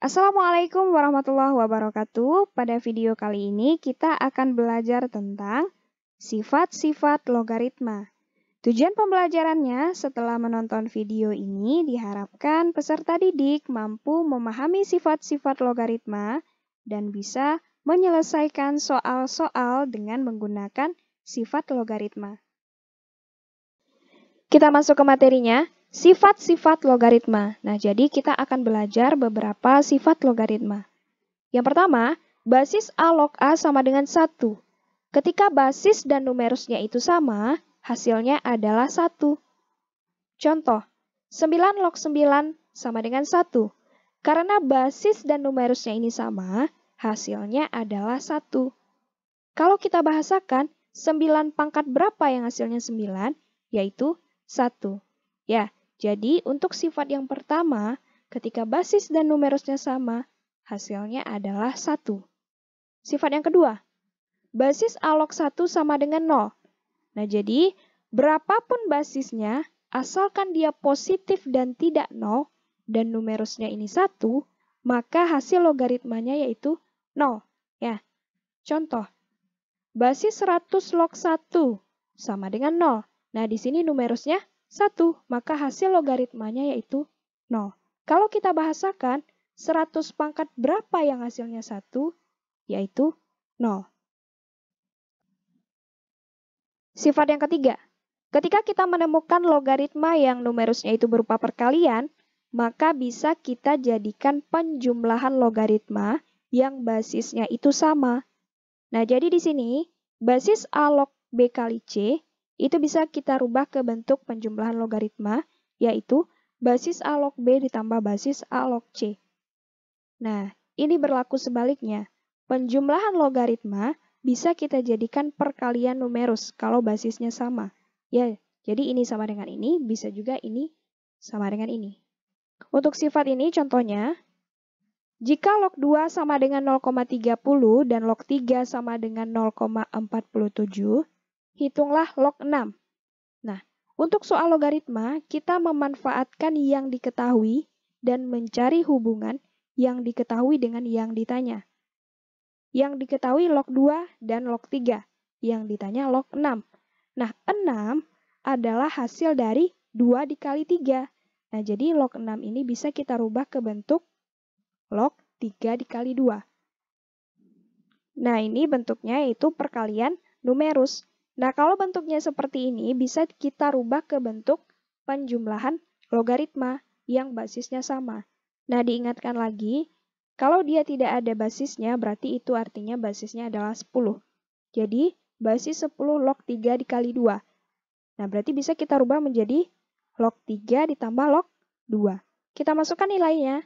Assalamualaikum warahmatullahi wabarakatuh. Pada video kali ini kita akan belajar tentang sifat-sifat logaritma. Tujuan pembelajarannya setelah menonton video ini diharapkan peserta didik mampu memahami sifat-sifat logaritma dan bisa menyelesaikan soal-soal dengan menggunakan sifat logaritma. Kita masuk ke materinya. Sifat-sifat logaritma. Nah, jadi kita akan belajar beberapa sifat logaritma. Yang pertama, basis A log A sama dengan 1. Ketika basis dan numerusnya itu sama, hasilnya adalah 1. Contoh, 9 log 9 sama dengan 1. Karena basis dan numerusnya ini sama, hasilnya adalah 1. Kalau kita bahasakan, 9 pangkat berapa yang hasilnya 9? Yaitu 1. Ya. Jadi, untuk sifat yang pertama, ketika basis dan numerusnya sama, hasilnya adalah 1. Sifat yang kedua, basis A log 1 sama dengan 0. Nah, jadi, berapapun basisnya, asalkan dia positif dan tidak 0, dan numerusnya ini 1, maka hasil logaritmanya yaitu 0. Ya. Contoh, basis 100 log 1 sama dengan 0. Nah, di sini numerusnya 1, maka hasil logaritmanya yaitu 0. Kalau kita bahasakan, 100 pangkat berapa yang hasilnya 1? Yaitu 0. Sifat yang ketiga, ketika kita menemukan logaritma yang numerusnya itu berupa perkalian, maka bisa kita jadikan penjumlahan logaritma yang basisnya itu sama. Nah, jadi di sini, basis A log B kali C itu bisa kita rubah ke bentuk penjumlahan logaritma, yaitu basis A log B ditambah basis A log C. Nah, ini berlaku sebaliknya. Penjumlahan logaritma bisa kita jadikan perkalian numerus kalau basisnya sama. Ya, jadi ini sama dengan ini, bisa juga ini sama dengan ini. Untuk sifat ini contohnya, jika log 2 sama dengan 0,30 dan log 3 sama dengan 0,47, hitunglah log 6. Nah, untuk soal logaritma, kita memanfaatkan yang diketahui dan mencari hubungan yang diketahui dengan yang ditanya. Yang diketahui log 2 dan log 3, yang ditanya log 6. Nah, 6 adalah hasil dari 2 dikali 3. Nah, jadi log 6 ini bisa kita rubah ke bentuk log 3 dikali 2. Nah, ini bentuknya yaitu perkalian numerus. Nah, kalau bentuknya seperti ini, bisa kita rubah ke bentuk penjumlahan logaritma yang basisnya sama. Nah, diingatkan lagi, kalau dia tidak ada basisnya, berarti itu artinya basisnya adalah 10. Jadi, basis 10 log 3 dikali 2. Nah, berarti bisa kita rubah menjadi log 3 ditambah log 2. Kita masukkan nilainya,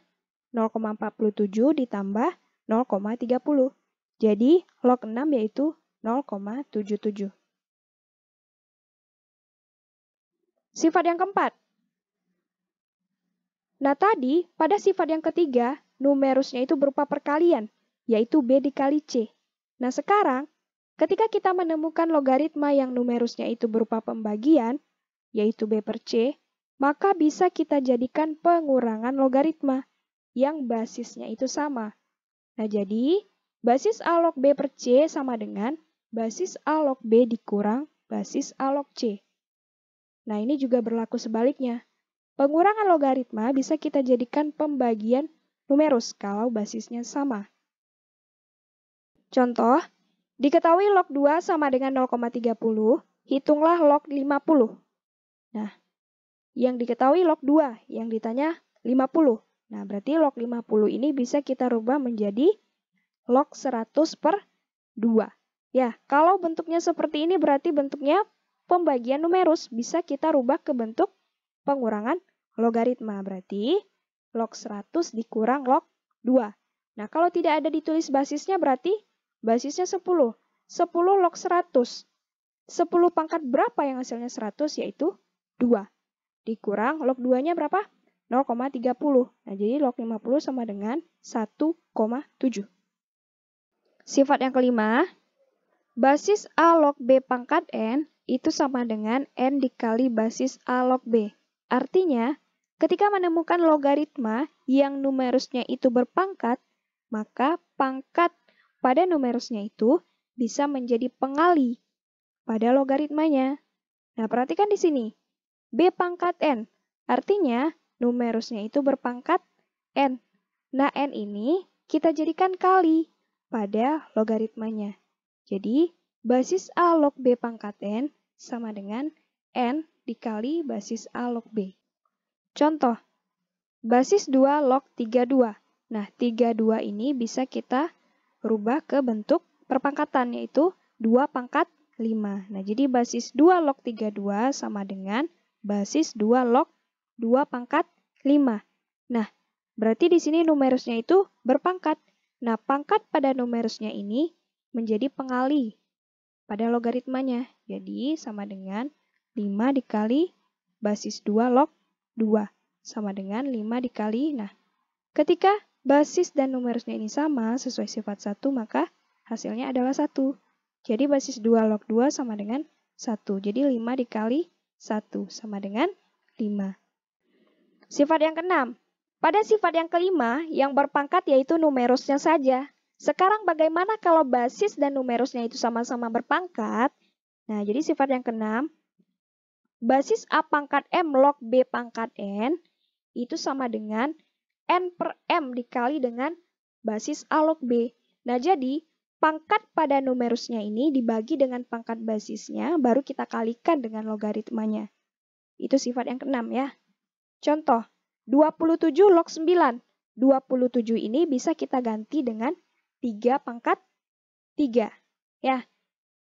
0,47 ditambah 0,30. Jadi, log 6 yaitu 0,77. Sifat yang keempat. Nah, tadi pada sifat yang ketiga, numerusnya itu berupa perkalian, yaitu B dikali C. Nah, sekarang, ketika kita menemukan logaritma yang numerusnya itu berupa pembagian, yaitu B per C, maka bisa kita jadikan pengurangan logaritma, yang basisnya itu sama. Nah, jadi, basis A log B per C sama dengan basis A log B dikurang basis A log C. Nah, ini juga berlaku sebaliknya. Pengurangan logaritma bisa kita jadikan pembagian numerus kalau basisnya sama. Contoh, diketahui log 2 sama dengan 0,30, hitunglah log 50. Nah, yang diketahui log 2, yang ditanya 50. Nah, berarti log 50 ini bisa kita rubah menjadi log 100 per 2. Ya, kalau bentuknya seperti ini berarti bentuknya pembagian numerus, bisa kita rubah ke bentuk pengurangan logaritma. Berarti log 100 dikurang log 2. Nah, kalau tidak ada ditulis basisnya berarti basisnya 10. 10 log 100. 10 pangkat berapa yang hasilnya 100? Yaitu 2. Dikurang log 2-nya berapa? 0,30. Nah, jadi log 50 sama dengan 1,7. Sifat yang kelima, basis A log B pangkat N itu sama dengan N dikali basis A log B. Artinya, Ketika menemukan logaritma yang numerusnya itu berpangkat, maka pangkat pada numerusnya itu bisa menjadi pengali pada logaritmanya. Nah, perhatikan di sini. B pangkat N. Artinya, numerusnya itu berpangkat N. Nah, N ini kita jadikan kali pada logaritmanya. Jadi, basis A log B pangkat N sama dengan N dikali basis A log B. Contoh, basis 2 log 32. Nah, 32 ini bisa kita rubah ke bentuk perpangkatan, yaitu 2 pangkat 5. Nah, jadi basis 2 log 32 sama dengan basis 2 log 2 pangkat 5. Nah, berarti di sini numerusnya itu berpangkat. Nah, pangkat pada numerusnya ini menjadi pengali pada logaritmanya. Jadi, sama dengan 5 dikali basis 2 log 2. Sama dengan 5 dikali. Nah, ketika basis dan numerusnya ini sama sesuai sifat 1, maka hasilnya adalah 1. Jadi basis 2 log 2 sama dengan 1. Jadi 5 dikali 1 sama dengan 5. Sifat yang keenam. Pada sifat yang kelima, yang berpangkat yaitu numerusnya saja. Sekarang bagaimana kalau basis dan numerusnya itu sama-sama berpangkat? Nah, jadi sifat yang keenam, basis A pangkat M log B pangkat N itu sama dengan N per M dikali dengan basis A log B. Nah, jadi pangkat pada numerusnya ini dibagi dengan pangkat basisnya, baru kita kalikan dengan logaritmanya. Itu sifat yang keenam ya. Contoh, 27 log 9. 27 ini bisa kita ganti dengan 3 pangkat 3. Ya,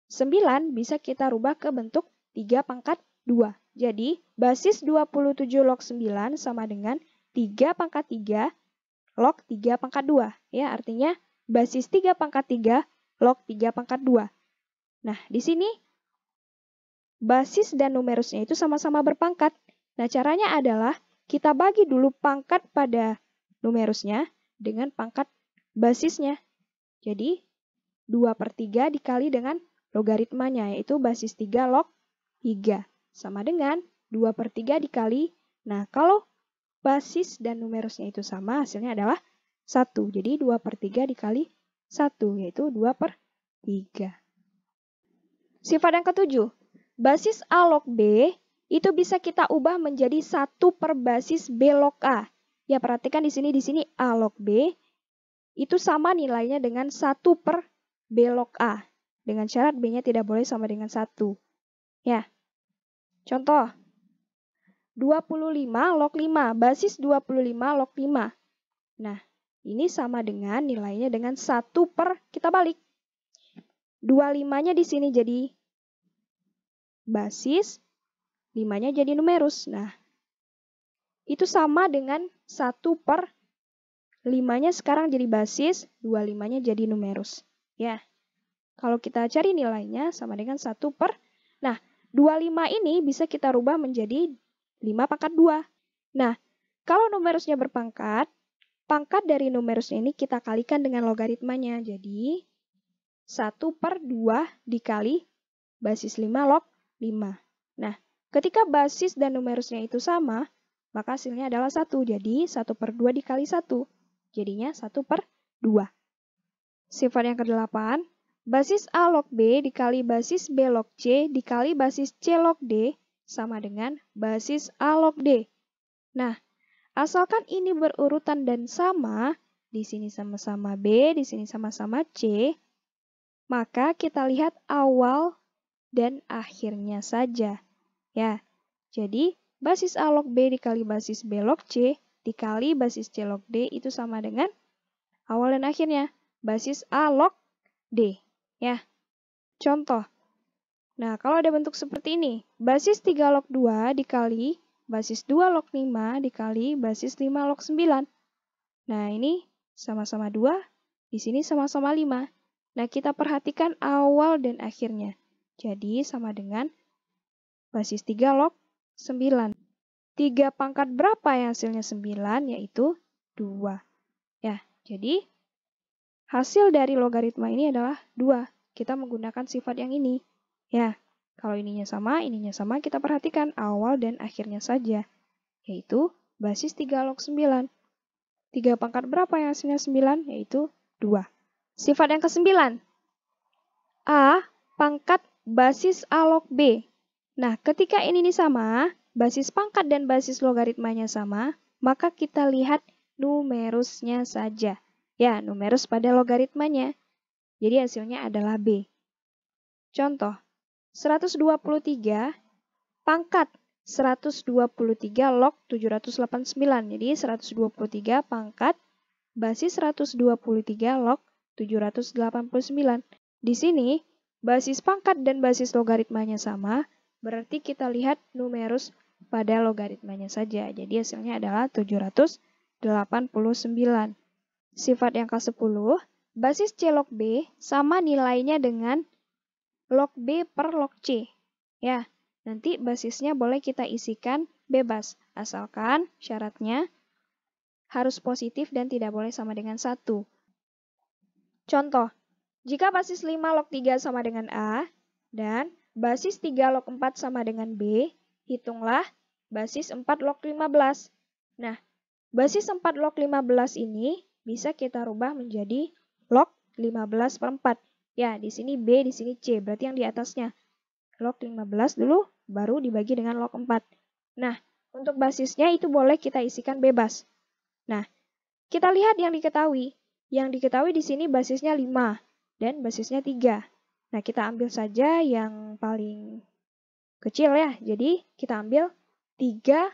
9 bisa kita rubah ke bentuk 3 pangkat 2. Jadi, basis 27 log 9 sama dengan 3 pangkat 3 log 3 pangkat 2. Ya, artinya basis 3 pangkat 3 log 3 pangkat 2. Nah, di sini basis dan numerusnya itu sama-sama berpangkat. Nah, caranya adalah kita bagi dulu pangkat pada numerusnya dengan pangkat basisnya. Jadi, 2 per 3 dikali dengan logaritmanya, yaitu basis 3 log 3. Sama dengan 2 per 3 dikali. Nah, kalau basis dan numerusnya itu sama, hasilnya adalah 1. Jadi, 2 per 3 dikali 1, yaitu 2 per 3. Sifat yang ketujuh, basis A log B itu bisa kita ubah menjadi 1 per basis B log A. Ya, perhatikan di sini A log B itu sama nilainya dengan 1 per B log A. Dengan syarat B-nya tidak boleh sama dengan 1. Ya, contoh, 25 log 5, basis 25 log 5. Nah, ini sama dengan nilainya dengan 1 per, kita balik. 25-nya di sini jadi basis, 5-nya jadi numerus. Nah, itu sama dengan 1 per 5-nya sekarang jadi basis, 25-nya jadi numerus. Ya, kalau kita cari nilainya sama dengan 1 per, nah, 25 ini bisa kita rubah menjadi 5 pangkat 2. Nah, kalau numerusnya berpangkat, pangkat dari numerusnya ini kita kalikan dengan logaritmanya. Jadi, 1 per 2 dikali basis 5 log 5. Nah, ketika basis dan numerusnya itu sama, maka hasilnya adalah 1. Jadi, 1 per 2 dikali 1. Jadinya 1 per 2. Sifat yang ke-8, basis A log B dikali basis B log C dikali basis C log D sama dengan basis A log D. Nah, asalkan ini berurutan dan sama, di sini sama-sama B, di sini sama-sama C, maka kita lihat awal dan akhirnya saja. Ya, jadi basis A log B dikali basis B log C dikali basis C log D itu sama dengan awal dan akhirnya, basis A log D. Ya, contoh. Nah, kalau ada bentuk seperti ini, basis 3 log 2 dikali basis 2 log 5 dikali basis 5 log 9. Nah, ini sama-sama 2, di sini sama-sama 5. Nah, kita perhatikan awal dan akhirnya. Jadi, sama dengan basis 3 log 9. 3 pangkat berapa yang hasilnya 9? Yaitu 2. Ya, jadi hasil dari logaritma ini adalah 2. Kita menggunakan sifat yang ini. Ya, kalau ininya sama, kita perhatikan awal dan akhirnya saja. Yaitu basis 3 log 9. 3 pangkat berapa yang hasilnya 9? Yaitu 2. Sifat yang ke-9. A pangkat basis A log B. Nah, ketika ini sama, basis pangkat dan basis logaritmanya sama, maka kita lihat numerusnya saja. Ya, numerus pada logaritmanya. Jadi hasilnya adalah B. Contoh, 123 pangkat 123 log 789. Jadi 123 pangkat basis 123 log 789. Di sini basis pangkat dan basis logaritmanya sama, berarti kita lihat numerus pada logaritmanya saja. Jadi hasilnya adalah 789. Sifat yang ke-10, basis C log B sama nilainya dengan log B per log C. Ya, nanti basisnya boleh kita isikan bebas, asalkan syaratnya harus positif dan tidak boleh sama dengan 1. Contoh, jika basis 5 log 3 sama dengan A, dan basis 3 log 4 sama dengan B, hitunglah basis 4 log 15. Nah, basis 4 log 15 ini bisa kita rubah menjadi log 15 per 4. Ya, di sini B, di sini C, berarti yang di atasnya. Log 15 dulu, baru dibagi dengan log 4. Nah, untuk basisnya itu boleh kita isikan bebas. Nah, kita lihat yang diketahui. Yang diketahui di sini basisnya 5 dan basisnya 3. Nah, kita ambil saja yang paling kecil ya. Jadi, kita ambil 3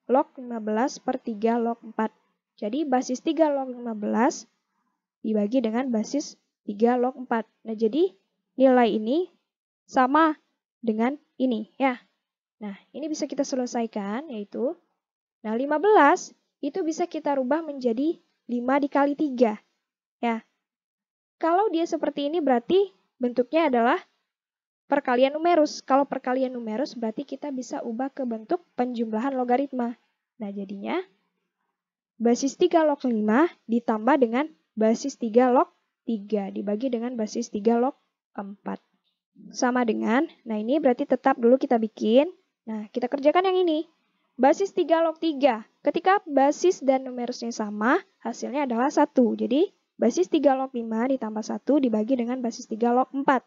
log 15 per 3 log 4. Jadi, basis 3 log 15 dibagi dengan basis 3 log 4. Nah, jadi nilai ini sama dengan ini ya. Nah, ini bisa kita selesaikan yaitu, nah 15 itu bisa kita rubah menjadi 5 dikali 3. Ya. Kalau dia seperti ini berarti bentuknya adalah perkalian numerus. Kalau perkalian numerus berarti kita bisa ubah ke bentuk penjumlahan logaritma. Nah, jadinya basis 3 log 5 ditambah dengan basis 3 log 3 dibagi dengan basis 3 log 4. Sama dengan, nah ini berarti tetap dulu kita bikin. Nah, kita kerjakan yang ini. Basis 3 log 3. Ketika basis dan numerusnya sama, hasilnya adalah 1. Jadi, basis 3 log 5 ditambah 1 dibagi dengan basis 3 log 4.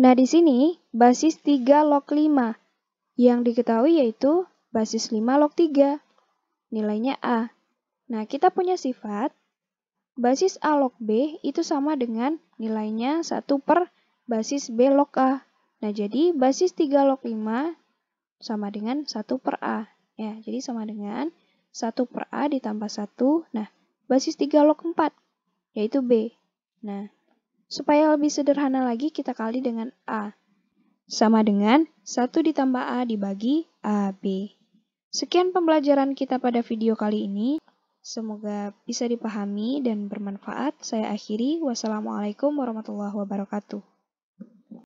Nah, di sini basis 3 log 5. Yang diketahui yaitu basis 5 log 3. Nilainya A. Nah, kita punya sifat basis A log B itu sama dengan nilainya 1 per basis B log A. Nah, jadi basis 3 log 5 sama dengan 1 per A. Ya, jadi sama dengan 1 per A ditambah 1. Nah, basis 3 log 4, yaitu B. Nah, supaya lebih sederhana lagi, kita kali dengan A. Sama dengan 1 ditambah A dibagi AB. Sekian pembelajaran kita pada video kali ini. Semoga bisa dipahami dan bermanfaat. Saya akhiri. Wassalamualaikum warahmatullahi wabarakatuh.